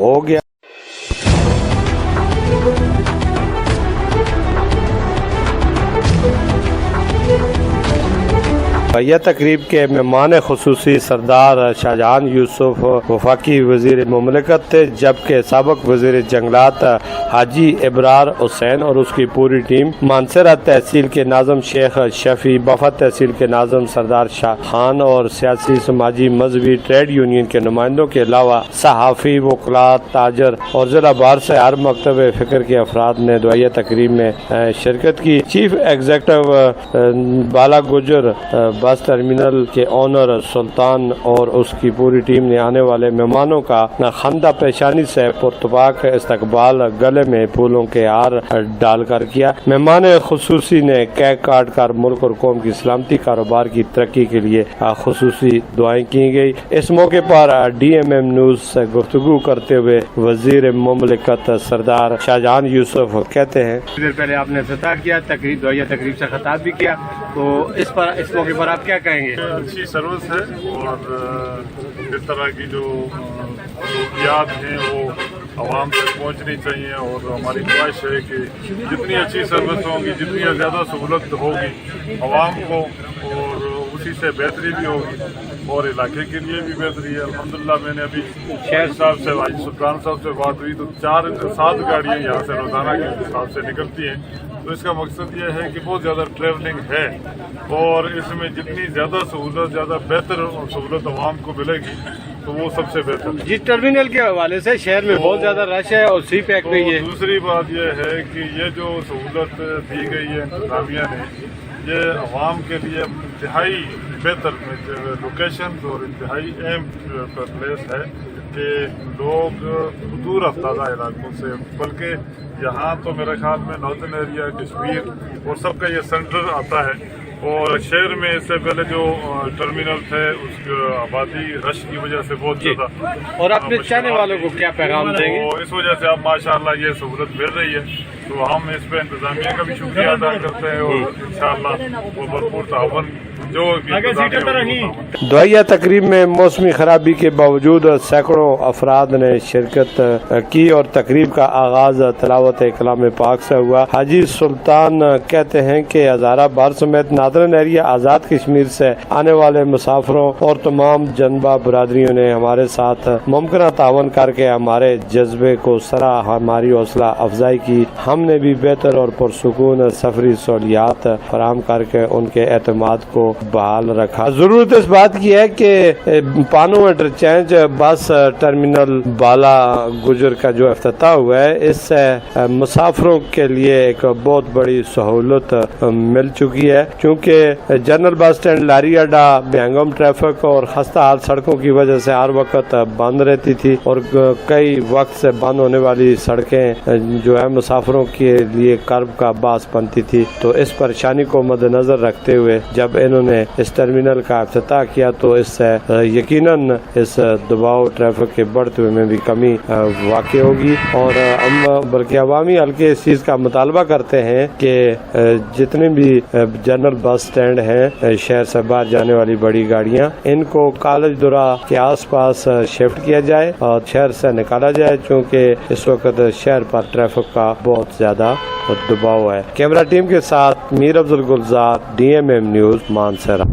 ہو گیا। یہ تقریب کے مہمان خصوصی سردار شاہجہان یوسف وفاقی وزیر مملکت تھے، جبکہ سابق وزیر جنگلات حاجی ابرار حسین اور اس کی پوری ٹیم، مانسہرہ تحصیل کے ناظم شیخ شفیع، بفت تحصیل کے ناظم سردار شاہ خان اور سیاسی، سماجی، مذہبی، ٹریڈ یونین کے نمائندوں کے علاوہ صحافی، وکلاء، تاجر اور ضلع بار سے ہر مکتب فکر کے افراد نے دعائیہ تقریب میں شرکت کی۔ چیف ایگزیکٹو بالا گجر بس ٹرمینل کے آنر سلطان اور اس کی پوری ٹیم نے آنے والے مہمانوں کا خندہ پیشانی سے پرتپاک استقبال، گلے میں پھولوں کے ہار ڈال کر کیا۔ مہمان خصوصی نے کیک کاٹ کر ملک اور قوم کی سلامتی، کاروبار کی ترقی کے لیے خصوصی دعائیں کی گئی۔ اس موقع پر DMM نیوز سے گفتگو کرتے ہوئے وزیر مملکت سردار شاہجہان یوسف کہتے ہیں، دیر پہلے آپ نے افتتاح کیا، تقریب دعائیہ تقریب سے خطاب بھی کیا، تو اس موقع پر آپ کیا کہیں گے؟ اچھی سروس ہے اور اس طرح کی جو سہولیات ہیں وہ عوام تک پہنچنی چاہیے، اور ہماری خواہش ہے کہ جتنی اچھی سروس ہوں گی، جتنی زیادہ سہولت ہوگی عوام کو، اور اسی سے بہتری بھی ہوگی اور علاقے کے لیے بھی بہتری ہے۔ الحمدللہ میں نے ابھی شہر صاحب سے، سلطان صاحب سے بات ہوئی تو 4-7 گاڑیاں یہاں سے روزانہ کے حساب سے نکلتی ہیں، تو اس کا مقصد یہ ہے کہ بہت زیادہ ٹریولنگ ہے، اور اس میں جتنی زیادہ سہولت، زیادہ بہتر سہولت عوام کو ملے گی تو وہ سب سے بہتر ہے۔ جس ٹرمینل کے حوالے سے شہر میں بہت زیادہ رش ہے اور سی پیک میں یہ دوسری بات یہ ہے کہ یہ جو سہولت دی گئی ہے انتظامیہ نے، یہ عوام کے لیے انتہائی بہتر لوکیشن اور انتہائی اہم پلیس ہے کہ لوگ دور افتادہ علاقوں سے، بلکہ یہاں تو میرے خیال میں نارتھن ایریا، کشمیر اور سب کا یہ سینٹر آتا ہے، اور شہر میں اس سے پہلے جو ٹرمینل تھے اس کی آبادی رش کی وجہ سے بہت زیادہ۔ اور اپنے چاہنے والوں کو کیا پیغام دیں گے؟ اس وجہ سے اب ماشاءاللہ یہ سہولت مل رہی ہے، تو ہم اس پہ انتظامیہ کا بھی شکریہ ادا کرتے ہیں، اور انشاءاللہ وہ بھرپور تعاون جو دعائیہ تقریب میں موسمی خرابی کے باوجود سینکڑوں افراد نے شرکت کی اور تقریب کا آغاز تلاوت کلام پاک سے ہوا۔ حاجی سلطان کہتے ہیں کہ ہزارہ بار سمیت نادرن ایریا آزاد کشمیر سے آنے والے مسافروں اور تمام جنبہ برادریوں نے ہمارے ساتھ ممکنہ تعاون کر کے ہمارے جذبے کو سراہا، ہماری حوصلہ افزائی کی۔ ہم نے بھی بہتر اور پرسکون سفری سہولیات فراہم کر کے ان کے اعتماد کو بحال رکھا۔ ضرورت اس بات کی ہے کہ پانو انٹرچینج بس ٹرمینل بالا گجر کا جو افتتاح ہوا ہے، اس سے مسافروں کے لیے ایک بہت بڑی سہولت مل چکی ہے، کیونکہ جنرل بس اسٹینڈ، لاری اڈا، بہنگم ٹریفک اور خستہ حال سڑکوں کی وجہ سے ہر وقت بند رہتی تھی، اور کئی وقت سے بند ہونے والی سڑکیں جو ہے مسافروں کے لیے کرب کا باعث بنتی تھی۔ تو اس پریشانی کو مد نظر رکھتے ہوئے جب انہوں نے اس ٹرمینل کا افتتاح کیا تو اس سے یقیناً اس دباؤ ٹریفک کے بڑھتے ہوئے میں بھی کمی واقع ہوگی، اور ہم بلکہ عوامی حلقے اس چیز کا مطالبہ کرتے ہیں کہ جتنے بھی جنرل بس اسٹینڈ ہیں شہر سے باہر جانے والی بڑی گاڑیاں، ان کو کالج درہ کے آس پاس شفٹ کیا جائے اور شہر سے نکالا جائے، چونکہ اس وقت شہر پر ٹریفک کا بہت زیادہ دباؤ ہے۔ کیمرہ ٹیم کے ساتھ میر افضل گلزار، DMM نیوز، مانسہرہ۔